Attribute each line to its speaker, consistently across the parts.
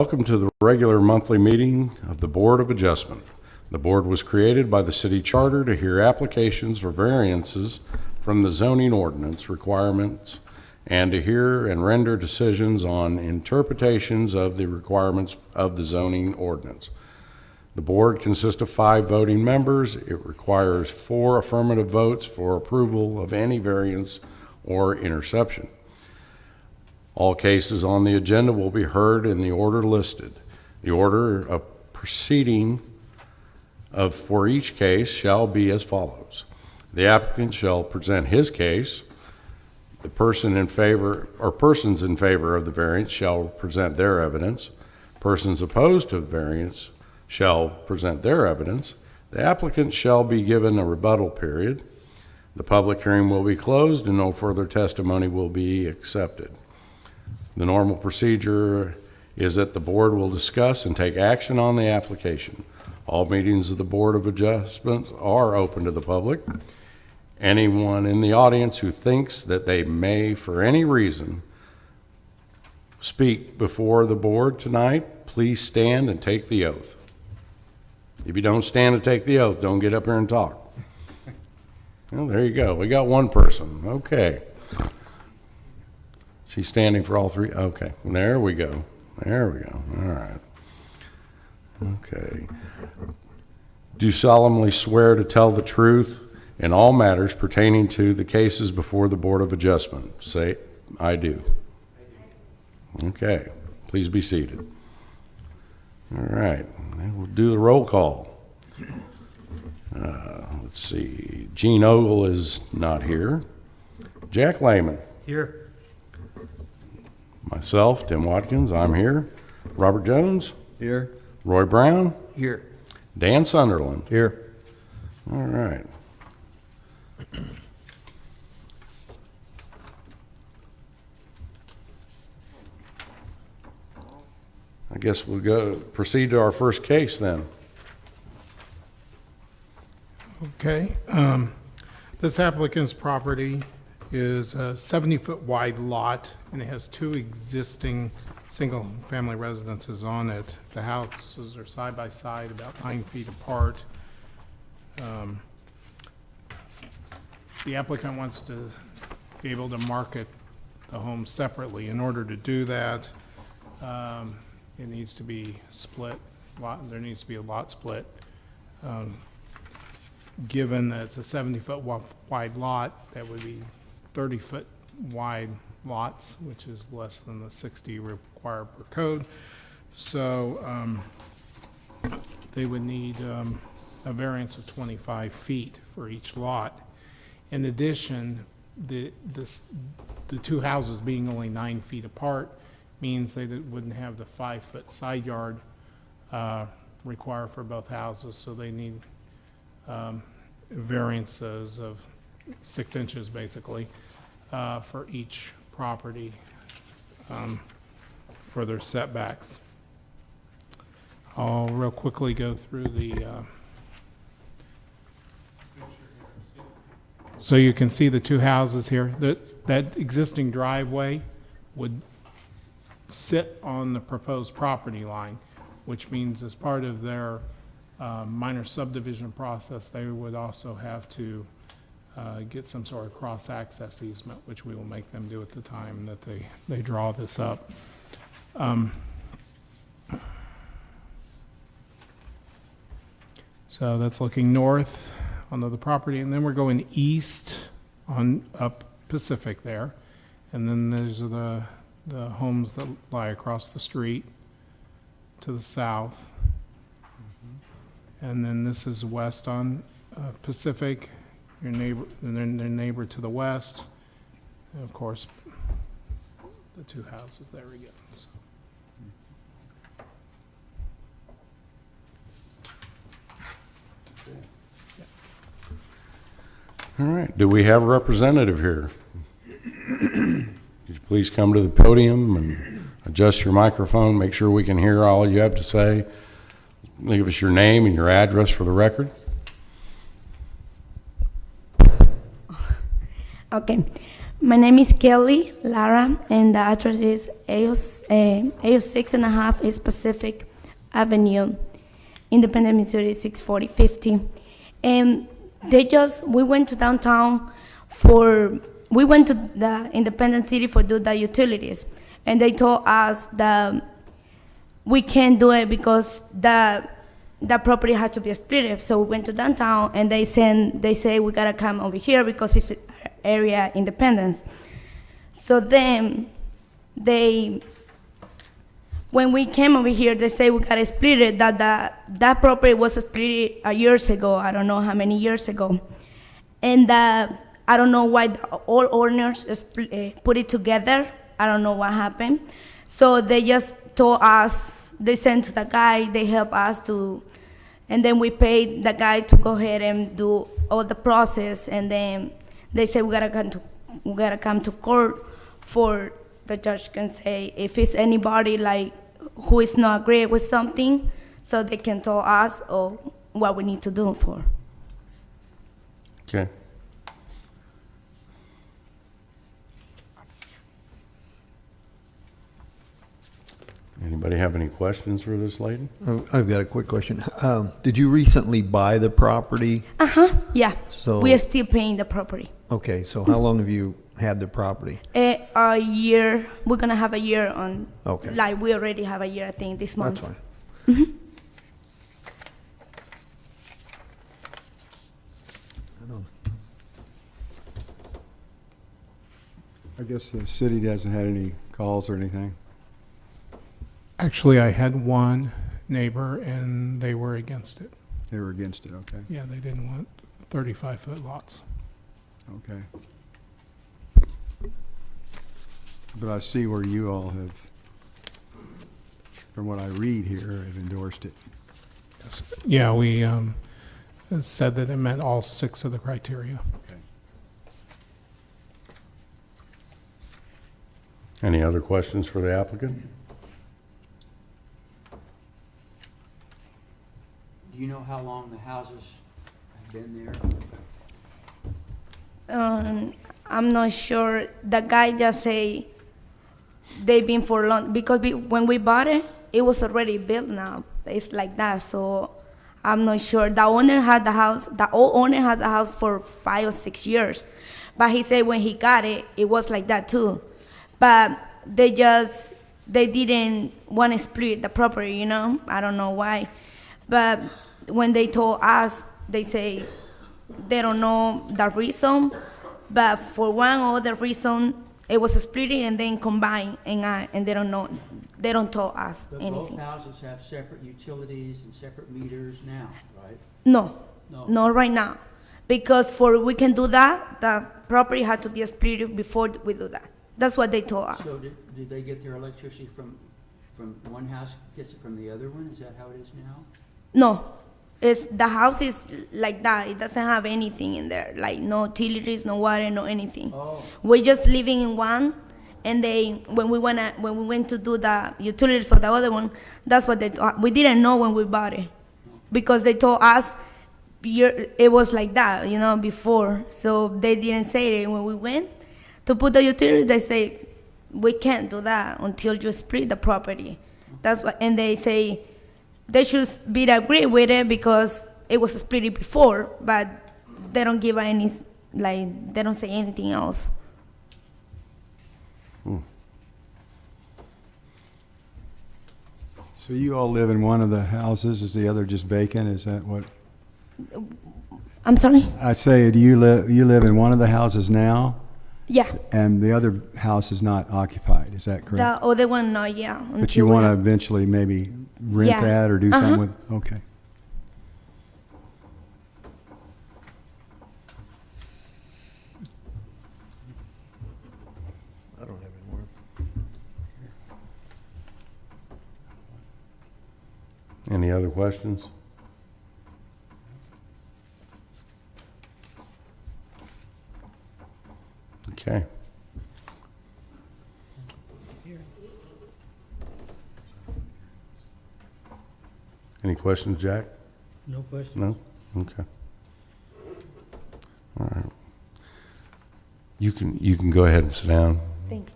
Speaker 1: Welcome to the regular monthly meeting of the Board of Adjustment. The board was created by the city charter to hear applications for variances from the zoning ordinance requirements and to hear and render decisions on interpretations of the requirements of the zoning ordinance. The board consists of 5 voting members. It requires 4 affirmative votes for approval of any variance or interception. All cases on the agenda will be heard in the order listed. The order of proceeding for each case shall be as follows. The applicant shall present his case. The person in favor or persons in favor of the variance shall present their evidence. Persons opposed to the variance shall present their evidence. The applicant shall be given a rebuttal period. The public hearing will be closed and no further testimony will be accepted. The normal procedure is that the board will discuss and take action on the application. All meetings of the Board of Adjustment are open to the public. Anyone in the audience who thinks that they may, for any reason, speak before the board tonight, please stand and take the oath. If you don't stand and take the oath, don't get up here and talk. Well, there you go. We got one person. Okay. Is he standing for all 3? Okay. There we go. There we go. All right. Okay. Do solemnly swear to tell the truth in all matters pertaining to the cases before the Board of Adjustment. Say, I do. Okay. Please be seated. All right. We'll do the roll call. Let's see. Gene Ogle is not here. Jack Lehman.
Speaker 2: Here.
Speaker 1: Myself, Tim Watkins, I'm here. Robert Jones.
Speaker 2: Here.
Speaker 1: Roy Brown.
Speaker 2: Here.
Speaker 1: Dan Sunderland.
Speaker 2: Here.
Speaker 1: All right. I guess we'll proceed to our first case then.
Speaker 3: Okay. This applicant's property is a 70-foot wide lot, and it has 2 existing single-family residences on it. The houses are side by side, about 9 feet apart. The applicant wants to be able to market the home separately. In order to do that, it needs to be split. There needs to be a lot split. Given that it's a 70-foot wide lot, that would be 30-foot wide lots, which is less than the 60 required per code. So they would need a variance of 25 feet for each lot. In addition, the 2 houses being only 9 feet apart means they wouldn't have the 5-foot side yard required for both houses, so they need variances of 6 inches basically for each property for their setbacks. I'll real quickly go through the so you can see the 2 houses here. That existing driveway would sit on the proposed property line, which means as part of their minor subdivision process, they would also have to get some sort of cross-access easement, which we will make them do at the time that they draw this up. So that's looking north onto the property, and then we're going east on up Pacific there, and then there's the homes that lie across the street to the south. And then this is west on Pacific, your neighbor, and then their neighbor to the west, and of course, the 2 houses. There we go. So.
Speaker 1: All right. Do we have a representative here? Could you please come to the podium and adjust your microphone, make sure we can hear all you have to say. Give us your name and your address for the record.
Speaker 4: Okay.
Speaker 2: My name is Kelly Lara, and the address is A06.5 East Pacific Avenue, Independent, Missouri 64050. And we went to downtown we went to the Independent City for do the utilities, and they told us that we can't do it because the property had to be split. So we went to downtown, and they say we gotta come over here because it's area Independence. So then when we came over here, they say we gotta split it. That property was split years ago. I don't know how many years ago, and I don't know why all owners put it together. I don't know what happened. So they just told us, they sent to the guy, they helped us and then we paid the guy to go ahead and do all the process, and then they said we gotta come to court for the judge can say if it's anybody like who is not agree with something, so they can tell us or what we need to do for.
Speaker 1: Okay. Anybody have any questions for this lady?
Speaker 4: I've got a quick question. Did you recently buy the property?
Speaker 2: Yeah.
Speaker 4: So-
Speaker 2: we are still paying the property.
Speaker 4: Okay, so how long have you had the property?
Speaker 2: A year. We're gonna have a year on.
Speaker 4: Okay.
Speaker 2: Like we already have a year, I think, this month.
Speaker 4: That's fine.
Speaker 5: I guess the city hasn't had any calls or anything.
Speaker 3: Actually, I had one neighbor, and they were against it.
Speaker 5: They were against it, okay,
Speaker 3: Yeah, they didn't want 35-foot lots.
Speaker 5: okay. But I see where you all have, from what I read here, have endorsed it.
Speaker 3: Yes. Yeah, we said that it met all 6 of the criteria.
Speaker 5: Okay.
Speaker 1: Any other questions for the applicant?
Speaker 6: Do you know how long the houses have been there?
Speaker 2: I'm not sure. The guy just say they've been for long because when we bought it, it was already built now. It's like that, so I'm not sure. The owner had the house. The old owner had the house for 5 or 6 years, but he said when he got it, it was like that too. But they didn't want to split the property. You know, I don't know why, but when they told us, they say they don't know the reason, but for one or other reason, it was splitting and then combined, and they don't know, they don't tell us
Speaker 6: But
Speaker 2: anything.
Speaker 6: both houses have separate utilities and separate meters now, right?
Speaker 2: No,
Speaker 6: No.
Speaker 2: not right now, because we can do that, the property had to be split before we do that. That's what they told us.
Speaker 6: So do they get their electricity from one house, gets it from the other one? Is that how it is now?
Speaker 2: No, the house is like that. It doesn't have anything in there, like no utilities, no water, no anything.
Speaker 6: Oh.
Speaker 2: We're just living in one, and when we went to do the utilities for the other one, that's what they told. We didn't know when we bought it, because they told us it was like that, you know, before. So they didn't say it when we went to put the utilities. They say we can't do that until you split the property. That's what, and they say they should be agree with it because it was split before, but they don't give any, like, they don't say anything else.
Speaker 5: So you all live in one of the houses, is the other just vacant, is that what?
Speaker 2: I'm sorry?
Speaker 5: I say, you live in one of the houses now,
Speaker 2: Yeah.
Speaker 5: and the other house is not occupied, is that correct?
Speaker 2: The other one, no, yeah.
Speaker 5: But you want to eventually maybe rent
Speaker 2: Yeah.
Speaker 5: that or do something with, okay.
Speaker 4: I don't have any more.
Speaker 1: Any other questions? Okay. Any questions, Jack?
Speaker 6: No question.
Speaker 1: No? Okay. All right. You can go ahead and sit down.
Speaker 2: Thank you.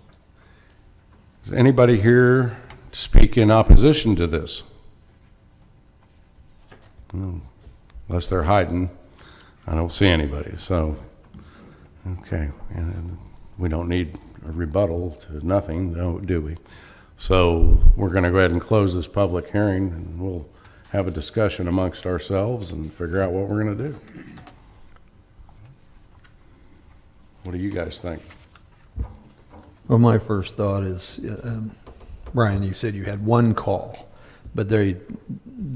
Speaker 1: Is anybody here to speak in opposition to this? No. Unless they're hiding, I don't see anybody, so, okay. And we don't need a rebuttal to nothing, do we? So we're going to go ahead and close this public hearing, and we'll have a discussion amongst ourselves and figure out what we're going to do. What do you guys think?
Speaker 4: Well, my first thought is, Brian, you said you had one call, but they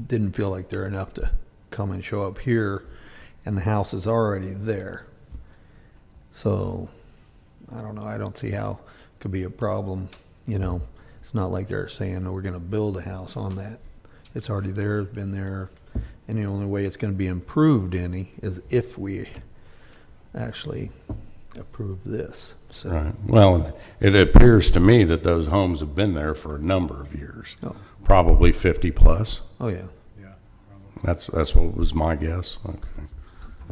Speaker 4: didn't feel like they're enough to come and show up here, and the house is already there. So, I don't know, I don't see how it could be a problem, you know. It's not like they're saying, oh, we're gonna build a house on that. It's already there, it's been there, and the only way it's gonna be improved any is if we actually approve this, so.
Speaker 1: Right. Well, it appears to me that those homes have been there for a number of years,
Speaker 4: Oh.
Speaker 1: probably 50 plus.
Speaker 4: Oh, yeah.
Speaker 5: Yeah.
Speaker 1: That's what was my guess. Okay.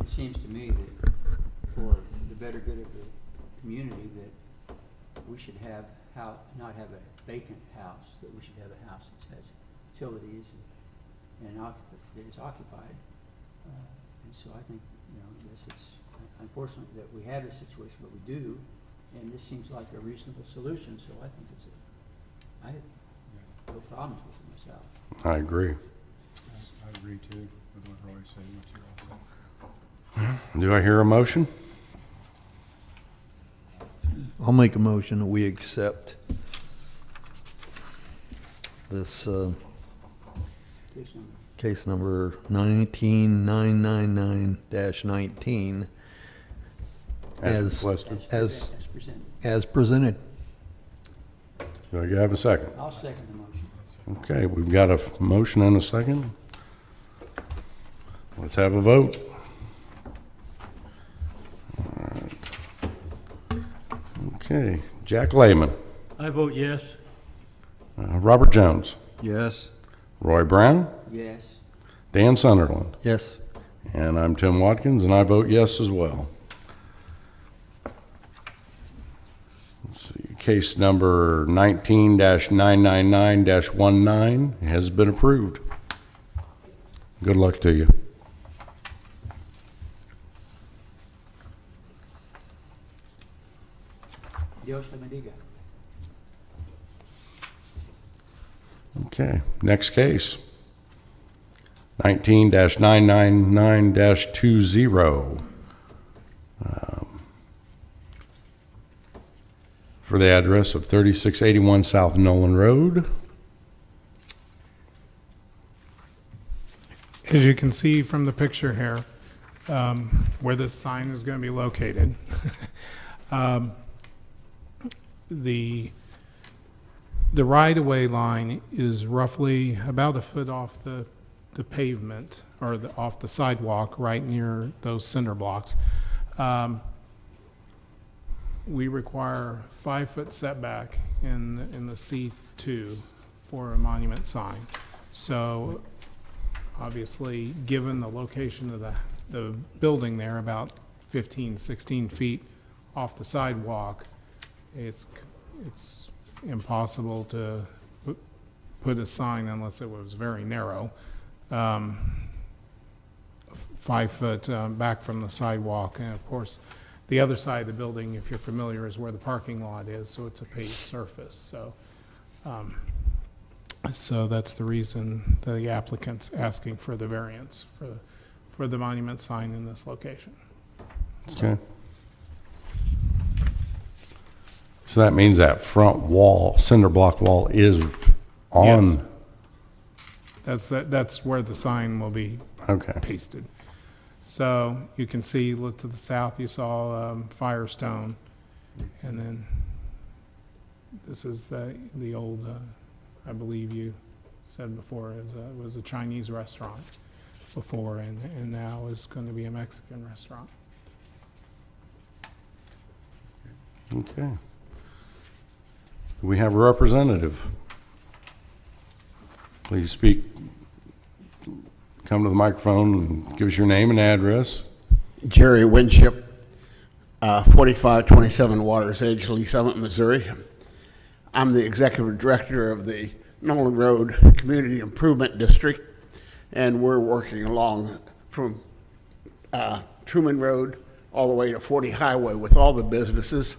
Speaker 6: It seems to me that for the better good of the community, that we should have not have a vacant house, that we should have a house that has utilities and that is occupied. And so I think, you know, yes, it's unfortunate that we have this situation, but we do, and this seems like a reasonable solution, so I think I have no problems with it myself.
Speaker 1: I agree.
Speaker 5: I agree too with what Roy said, what you all said.
Speaker 1: Do I hear a motion?
Speaker 4: I'll make a motion that we accept this,
Speaker 6: Case number.
Speaker 4: case number 19999-19 as,
Speaker 1: listed.
Speaker 4: as,
Speaker 6: presented.
Speaker 4: as presented.
Speaker 1: Do I have a second?
Speaker 6: I'll second the motion.
Speaker 1: Okay, we've got a motion and a second. Let's have a vote. All right. Okay, Jack Lehman,
Speaker 7: I vote yes.
Speaker 1: Robert Jones,
Speaker 5: Yes.
Speaker 1: Roy Brown,
Speaker 6: Yes.
Speaker 1: Dan Sunderland,
Speaker 4: Yes.
Speaker 1: and I'm Tim Watkins, and I vote yes as well. Let's see, case number 19-999-19 has been approved. Good luck to you.
Speaker 6: Dios te bendiga.
Speaker 1: Okay, next case. 19-999-20. For the address of 3681 South Nolan Road.
Speaker 3: As you can see from the picture here, where this sign is going to be located, the right-of-way line is roughly about a foot off the pavement, or off the sidewalk, right near those cinder blocks. We require 5-foot setback in the C2 for a monument sign. So obviously, given the location of the building there, about 15, 16 feet off the sidewalk, it's impossible to put a sign unless it was very narrow, 5 foot back from the sidewalk. And of course, the other side of the building, if you're familiar, is where the parking lot is, so it's a paved surface. So that's the reason the applicant's asking for the variance for the monument sign in this location.
Speaker 1: Okay. So that means that front wall, cinder block wall is on?
Speaker 3: Yes. That's where the sign will be
Speaker 1: Okay.
Speaker 3: pasted. So you can see, look to the south, you saw Firestone, and then this is the old, I believe you said before, it was a Chinese restaurant before, and now is going to be a Mexican restaurant.
Speaker 1: Okay. We have a representative. Please speak. Come to the microphone and give us your name and address.
Speaker 8: Jerry Winship,
Speaker 7: 4527 Waters Edge, Lee Summit, Missouri. I'm the executive director of the Nolan Road Community Improvement District, and we're working along from Truman Road all the way to 40 Highway with all the businesses.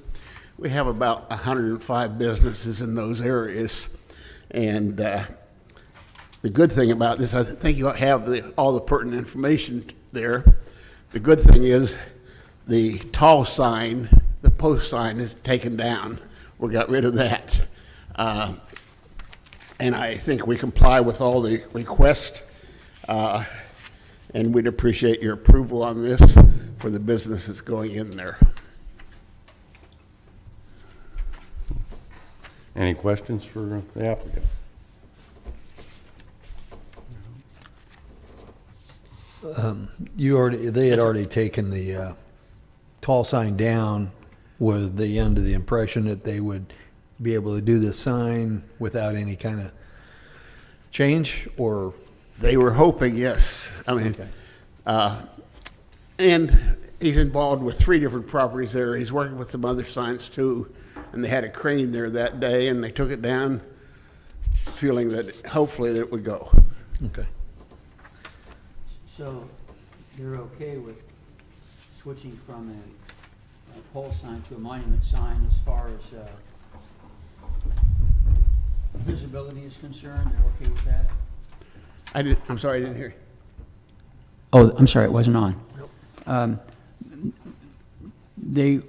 Speaker 7: We have about 105 businesses in those areas, and the good thing about this, I think you have all the pertinent information there. The good thing is the tall sign, the post sign is taken down. We got rid of that. And I think we comply with all the requests, and we'd appreciate your approval on this for the businesses going in there.
Speaker 1: Any questions for the applicant?
Speaker 4: They had already taken the tall sign down with the under the impression that they would be able to do the sign without any kind of change, or?
Speaker 7: They were hoping, yes. I mean,
Speaker 4: Okay.
Speaker 7: and he's involved with 3 different properties there. He's working with some other signs too, and they had a crane there that day, and they took it down, feeling that hopefully that it would go.
Speaker 4: Okay.
Speaker 6: So you're okay with switching from a pole sign to a monument sign as far as visibility is concerned? They're okay with that?
Speaker 7: I'm sorry, I didn't hear you.
Speaker 6: Oh, I'm sorry, it wasn't on. They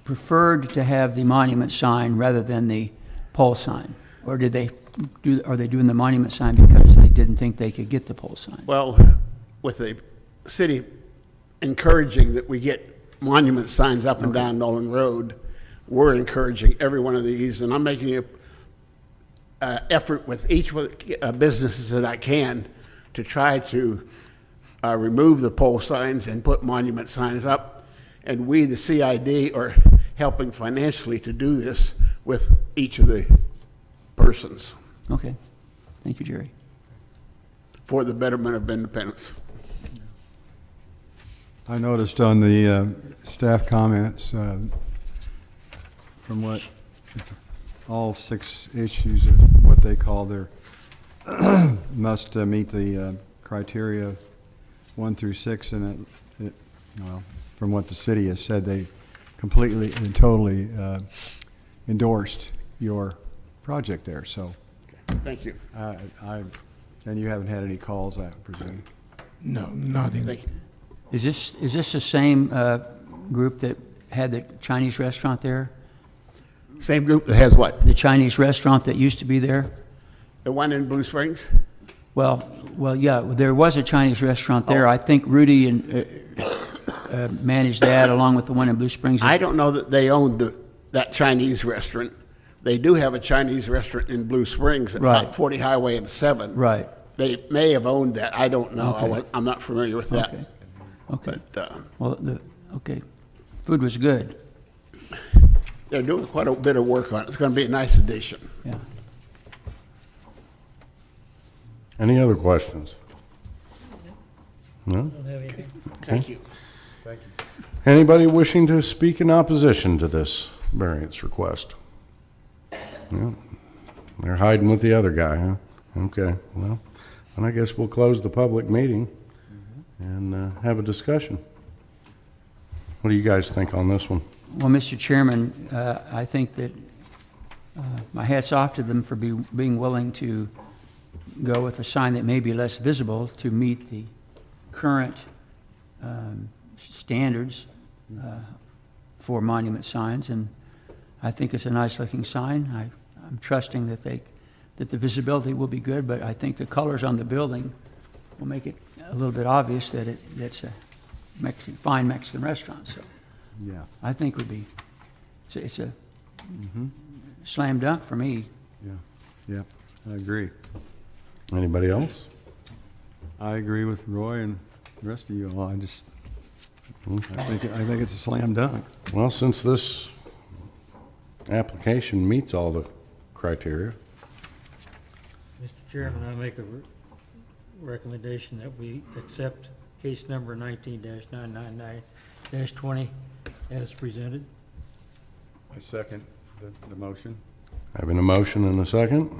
Speaker 6: preferred to have the monument sign rather than the pole sign, or are they doing the monument sign because they didn't think they could get the pole sign?
Speaker 7: Well, with the city encouraging that we get monument signs up and down Nolan Road, we're encouraging every one of these, and I'm making an effort with each businesses that I can to try to remove the pole signs and put monument signs up. And we, the CID, are helping financially to do this with each of the persons
Speaker 6: Okay. Thank you, Jerry.
Speaker 7: for the betterment of Independence.
Speaker 5: I noticed on the staff comments, from what, all 6 issues of what they call their, must meet the criteria 1 through 6, and well, from what the city has said, they completely and totally endorsed your project there, so.
Speaker 7: Thank you.
Speaker 5: And you haven't had any calls, I presume?
Speaker 3: No, nothing.
Speaker 7: Thank you.
Speaker 6: Is this the same group that had the Chinese restaurant there?
Speaker 7: Same group that has what?
Speaker 6: The Chinese restaurant that used to be there?
Speaker 7: The one in Blue Springs?
Speaker 6: Well, yeah, there was a Chinese restaurant there. I think Rudy managed that along with the one in Blue Springs.
Speaker 7: I don't know that they owned that Chinese restaurant. They do have a Chinese restaurant in Blue Springs at
Speaker 6: Right.
Speaker 7: 40 Highway and 7.
Speaker 6: Right.
Speaker 7: They may have owned that. I don't know.
Speaker 6: Okay.
Speaker 7: I'm not familiar with that.
Speaker 6: Okay. Okay.
Speaker 7: But
Speaker 6: Well, okay. Food was good.
Speaker 7: they're doing quite a bit of work on it. It's going to be a nice addition.
Speaker 6: Yeah.
Speaker 1: Any other questions? No?
Speaker 7: Thank you.
Speaker 1: Anybody wishing to speak in opposition to this variance request? No? They're hiding with the other guy, huh? Okay, well, then I guess we'll close the public meeting and have a discussion. What do you guys think on this one?
Speaker 6: Well, Mr. Chairman, I think that my hat's off to them for being willing to go with a sign that may be less visible to meet the current standards for monument signs, and I think it's a nice-looking sign. I'm trusting that the visibility will be good, but I think the colors on the building will make it a little bit obvious that it's a fine Mexican restaurant. So
Speaker 5: Yeah.
Speaker 6: I think it's a slam dunk for me.
Speaker 5: Yeah, I agree.
Speaker 1: Anybody else?
Speaker 5: I agree with Roy and the rest of you all. I think it's a slam dunk.
Speaker 1: Well, since this application meets all the criteria,
Speaker 8: Mr. Chairman, I make a recommendation that we accept case number 19-999-20 as presented.
Speaker 5: I second the motion.
Speaker 1: Having a motion and a second,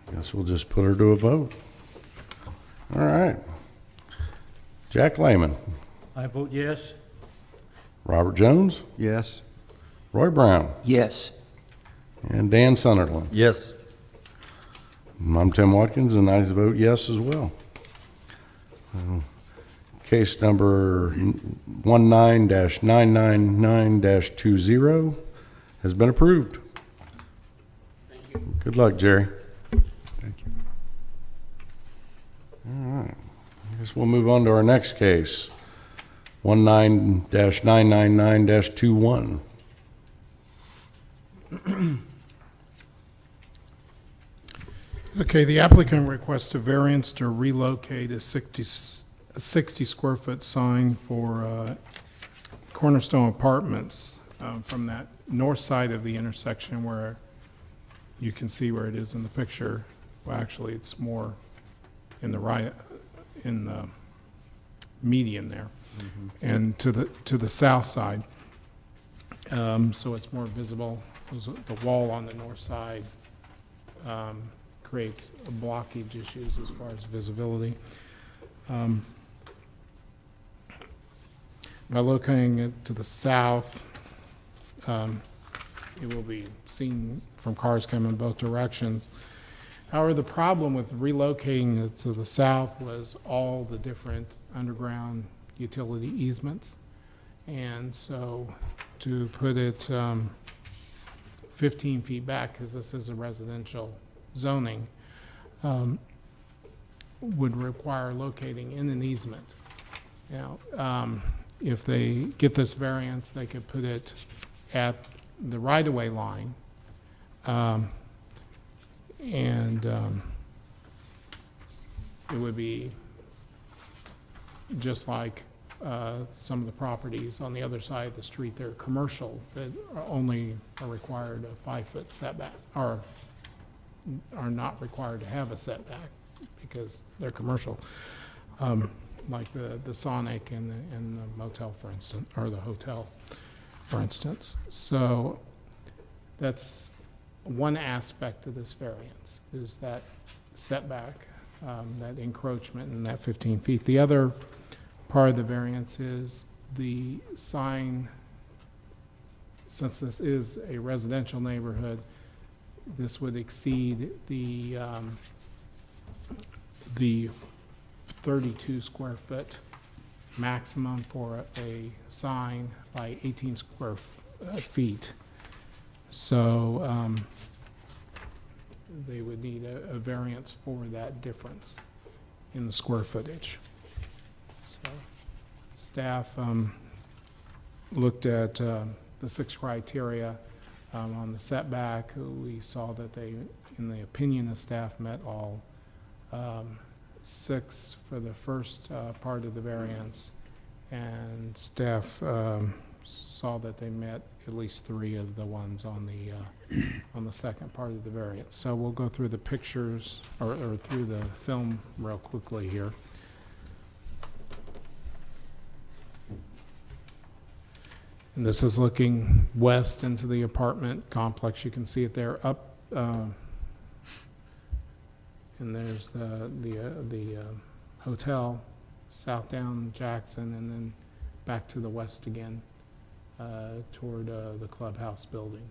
Speaker 1: I guess we'll just put her to a vote. All right. Jack Lehman,
Speaker 8: I vote yes.
Speaker 1: Robert Jones,
Speaker 5: Yes.
Speaker 1: Roy Brown,
Speaker 6: Yes.
Speaker 1: and Dan Sunderland.
Speaker 4: Yes.
Speaker 1: I'm Tim Watkins, and I vote yes as well. Case number 19-999-20 has been approved. Thank you. Good luck, Jerry.
Speaker 5: Thank you.
Speaker 1: All right. I guess we'll move on to our next case, 19-999-21.
Speaker 3: Okay, the applicant requests a variance to relocate a 60 square foot sign for Cornerstone Apartments from that north side of the intersection where you can see where it is in the picture. Well, actually, it's more in the right, in the median there, and to the south side. So it's more visible. The wall on the north side creates blockage issues as far as visibility. By locating it to the south, it will be seen from cars coming both directions. However, the problem with relocating it to the south was all the different underground utility easements. And so to put it 15 feet back, because this is a residential zoning, would require locating in an easement. Now, if they get this variance, they could put it at the right-of-way line, and it would be just like some of the properties on the other side of the street. They're commercial, that are required a 5-foot setback, or are not required to have a setback because they're commercial, like the Sonic and the motel, for instance, or the hotel, for instance. So that's one aspect of this variance, is that setback, that encroachment in that 15 feet. The other part of the variance is the sign. Since this is a residential neighborhood, this would exceed the 32 square foot maximum for a sign by 18 square feet. So they would need a variance for that difference in the square footage. So staff looked at the 6 criteria on the setback. We saw that they, in the opinion of staff, met all 6 for the first part of the variance, and staff saw that they met at least 3 of the ones on the second part of the variance. So we'll go through the pictures, or through the film real quickly here. And this is looking west into the apartment complex. You can see it there up, and there's the hotel, south down Jackson, and then back to the west again toward the clubhouse building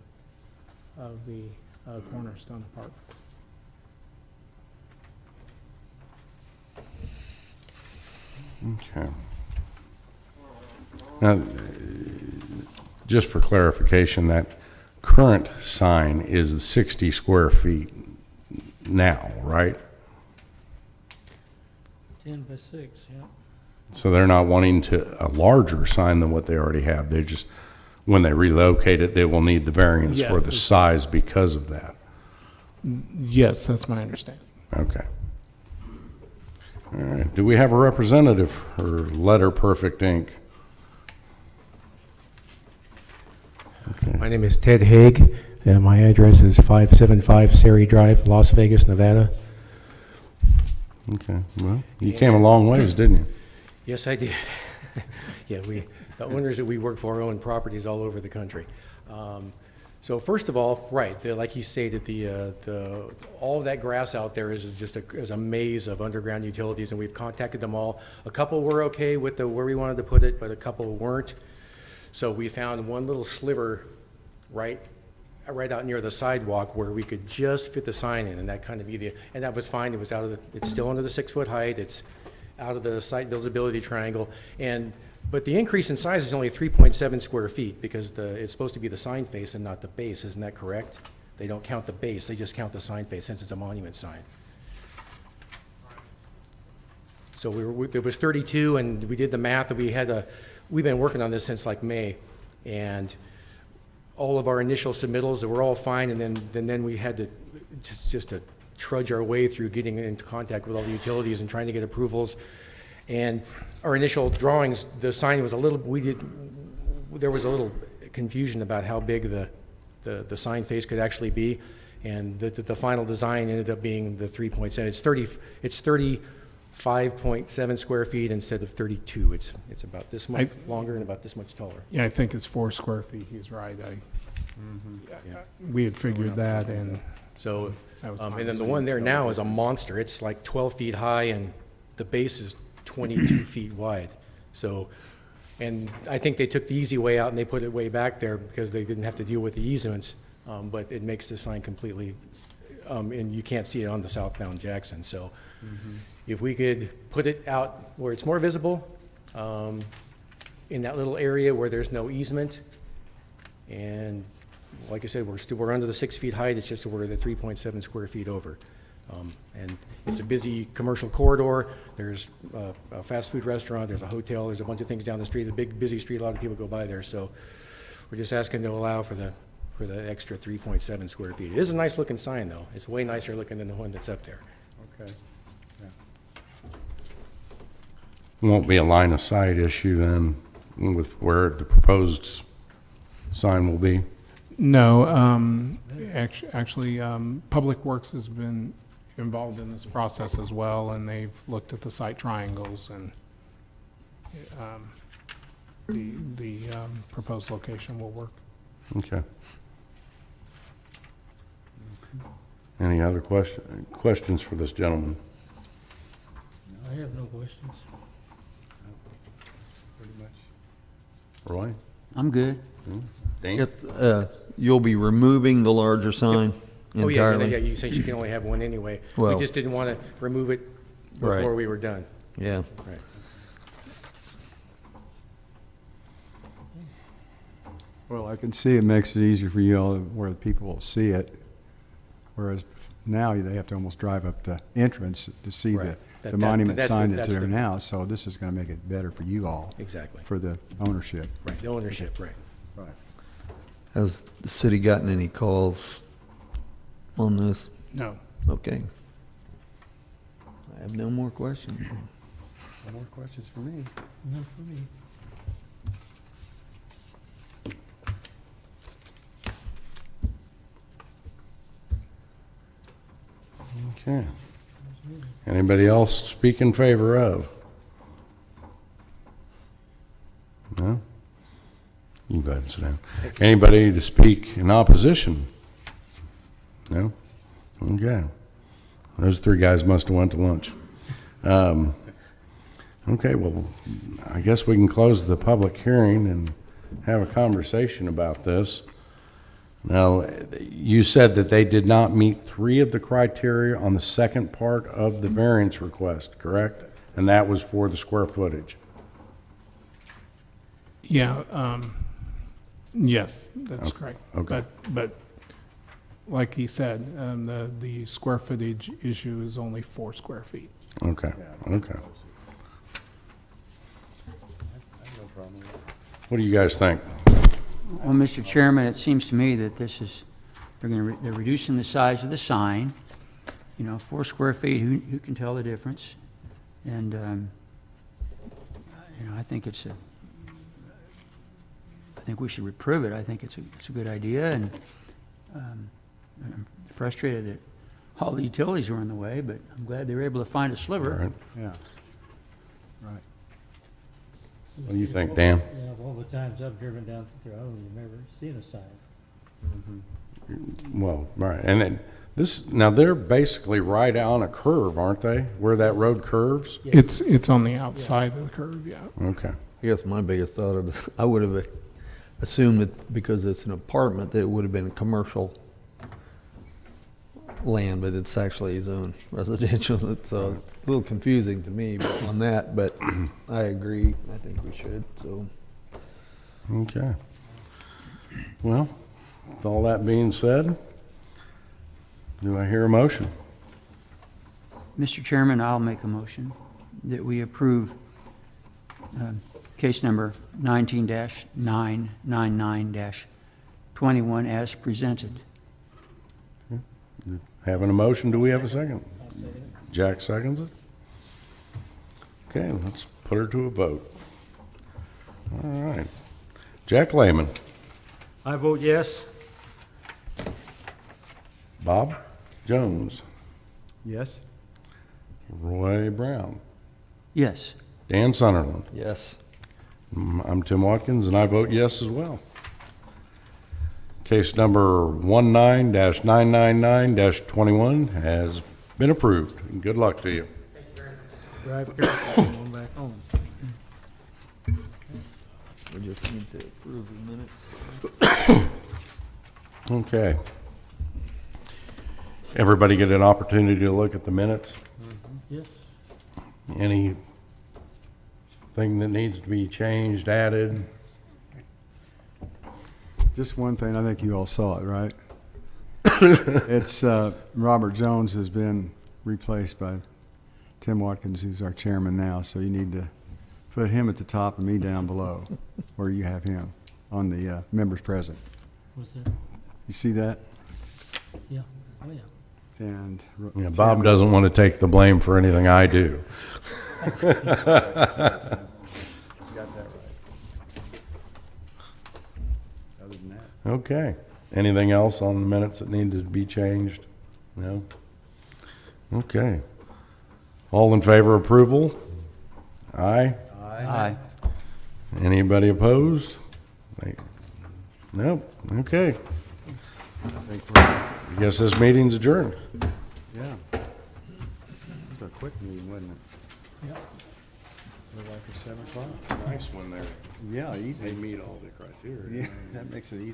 Speaker 3: of the Cornerstone Apartments.
Speaker 1: Okay. Now, just for clarification, that current sign is 60 square feet now, right?
Speaker 8: 10 by 6, yeah.
Speaker 1: So they're not wanting a larger sign than what they already have. They just, when they relocate it, they will need the variance for
Speaker 3: Yes,
Speaker 1: the
Speaker 3: it's-
Speaker 1: size because of that.
Speaker 3: Yes, that's my understanding.
Speaker 1: Okay. All right. Do we have a representative for Letter Perfect Inc.? Okay.
Speaker 9: My name is Ted Haig, and my address is 575 Sari Drive, Las Vegas, Nevada.
Speaker 1: Okay. Well, you came a long ways, didn't you?
Speaker 9: Yes, I did. Yeah, the owners that we work for own properties all over the country. So first of all, right, like he stated, all of that grass out there is just is a maze of underground utilities, and we've contacted them all. A couple were okay with where we wanted to put it, but a couple weren't. So we found one little sliver right out near the sidewalk where we could just fit the sign in, and that kind of and that was fine. It was it's still under the 6-foot height. It's out of the site buildability triangle, but the increase in size is only 3.7 square feet because it's supposed to be the sign face and not the base. Isn't that correct? They don't count the base, they just count the sign face since it's a monument sign. So it was 32, and we did the math, and we've been working on this since like May, and all of our initial submittals were all fine, and then we had to just to trudge our way through getting into contact with all the utilities and trying to get approvals. And our initial drawings, the sign was there was a little confusion about how big the sign face could actually be, and the final design ended up being the 3.7. It's 35.7 square feet instead of 32. It's about this much longer and about this much taller.
Speaker 3: Yeah, I think it's 4 square feet. He's right. We had figured that, and
Speaker 9: So,
Speaker 3: That was
Speaker 9: and
Speaker 3: fine.
Speaker 9: then the one there now is a monster. It's like 12 feet high, and the base is 22 feet wide. So, and I think they took the easy way out and they put it way back there because they didn't have to deal with the easements, but it makes the sign completely, and you can't see it on the southbound Jackson. So if we could put it out where it's more visible, in that little area where there's no easement, and like I said, we're under the 6 feet height. It's just we're the 3.7 square feet over. And it's a busy commercial corridor. There's a fast food restaurant, there's a hotel, there's a bunch of things down the street, a big busy street, a lot of people go by there. So we're just asking to allow for the extra 3.7 square feet. It is a nice looking sign though. It's way nicer looking than the one that's up there.
Speaker 5: Okay.
Speaker 1: Won't be a line of sight issue then with where the proposed sign will be?
Speaker 3: no, actually, Public Works has been involved in this process as well, and they've looked at the site triangles, and the proposed location will work.
Speaker 1: Okay. Any other questions for this gentleman?
Speaker 8: I have no questions.
Speaker 5: Pretty much.
Speaker 1: Roy?
Speaker 6: I'm good.
Speaker 1: Dane?
Speaker 4: You'll be removing the larger sign
Speaker 9: Oh, yeah,
Speaker 4: entirely?
Speaker 9: yeah, you said you can only have one anyway. We
Speaker 4: Well-
Speaker 9: just didn't want to remove it
Speaker 4: Right.
Speaker 9: before we were done.
Speaker 4: Yeah.
Speaker 9: Right.
Speaker 5: Well, I can see it makes it easier for you all where the people will see it, whereas now they have to almost drive up the entrance to see
Speaker 9: Right.
Speaker 5: the monument sign that's there
Speaker 9: the-
Speaker 5: now. So this is going to make it better for you all,
Speaker 9: Exactly.
Speaker 5: for the ownership.
Speaker 9: Right, the ownership, right.
Speaker 5: Right.
Speaker 4: Has the city gotten any calls on this?
Speaker 3: No.
Speaker 4: Okay. I have no more questions.
Speaker 5: No more questions for me.
Speaker 8: None for me.
Speaker 1: Okay. Anybody else speak in favor of? No? You can go ahead and sit down. Anybody to speak in opposition? No? Okay. Those three guys must have went to lunch. Okay, well, I guess we can close the public hearing and have a conversation about this. Now, you said that they did not meet 3 of the criteria on the second part of the variance request, correct? And that was for the square footage.
Speaker 3: Yeah, yes, that's
Speaker 1: Okay,
Speaker 3: correct.
Speaker 1: okay.
Speaker 3: But like he said, the square footage issue is only 4 square feet.
Speaker 1: Okay, okay. What do you guys think?
Speaker 6: Well, Mr. Chairman, it seems to me that they're reducing the size of the sign. 4 square feet, who can tell the difference? And, I think I think we should approve it. I think it's a good idea, and I'm frustrated that all the utilities are in the way, but I'm glad they were able to find a
Speaker 1: All
Speaker 6: sliver.
Speaker 1: right.
Speaker 5: Yeah. Right.
Speaker 1: What do you think, Dan?
Speaker 8: Yeah, of all the times I've driven down through, I don't even remember seeing a sign.
Speaker 1: Well, right, and then now they're basically right on a curve, aren't they? Where that road curves?
Speaker 3: It's on the outside of the curve, yeah.
Speaker 1: Okay.
Speaker 4: I guess my biggest thought of, I would have assumed that because it's an apartment, that it would have been commercial land, but it's actually zoned residential, so it's a little confusing to me on that, but I agree, I think we should, so.
Speaker 1: Okay. Well, with all that being said, do I hear a motion?
Speaker 6: Mr. Chairman, I'll make a motion that we approve case number 19-999-21 as presented.
Speaker 1: Having a motion, do we have a second? Jack seconds it? Okay, let's put her to a vote. All right. Jack Lehman,
Speaker 8: I vote yes.
Speaker 1: Bob Jones,
Speaker 5: Yes?
Speaker 1: Roy Brown,
Speaker 6: Yes.
Speaker 1: Dan Sunderland.
Speaker 4: Yes.
Speaker 1: I'm Tim Watkins, and I vote yes as well. Case number 19-999-21 has been approved. Good luck to you.
Speaker 8: Drive careful, going back home.
Speaker 4: We just need to approve the minutes.
Speaker 1: Okay. Everybody get an opportunity to look at the minutes?
Speaker 8: Yes.
Speaker 1: Anything that needs to be changed, added?
Speaker 5: Just one thing, I think you all saw it, right? It's, Robert Jones has been replaced by Tim Watkins, who's our chairman now, so you need to put him at the top and me down below, where you have him on the members present.
Speaker 8: What's that?
Speaker 5: You see that?
Speaker 8: Yeah, oh yeah.
Speaker 5: And.
Speaker 1: Yeah, Bob doesn't want to take the blame for anything I do.
Speaker 5: Got that right. Other than that.
Speaker 1: Okay. Anything else on the minutes that needed to be changed? No? Okay. All in favor of approval? Aye.
Speaker 6: Aye.
Speaker 1: Anybody opposed? Nope. Okay.
Speaker 5: I think we're,
Speaker 1: I guess this meeting's adjourned.
Speaker 5: yeah. It was a quick meeting, wasn't it?
Speaker 8: Yeah.
Speaker 5: Like 7 o'clock.
Speaker 1: Nice when
Speaker 5: Yeah, easy.
Speaker 1: meet all the criteria.
Speaker 5: Yeah, that makes it easy.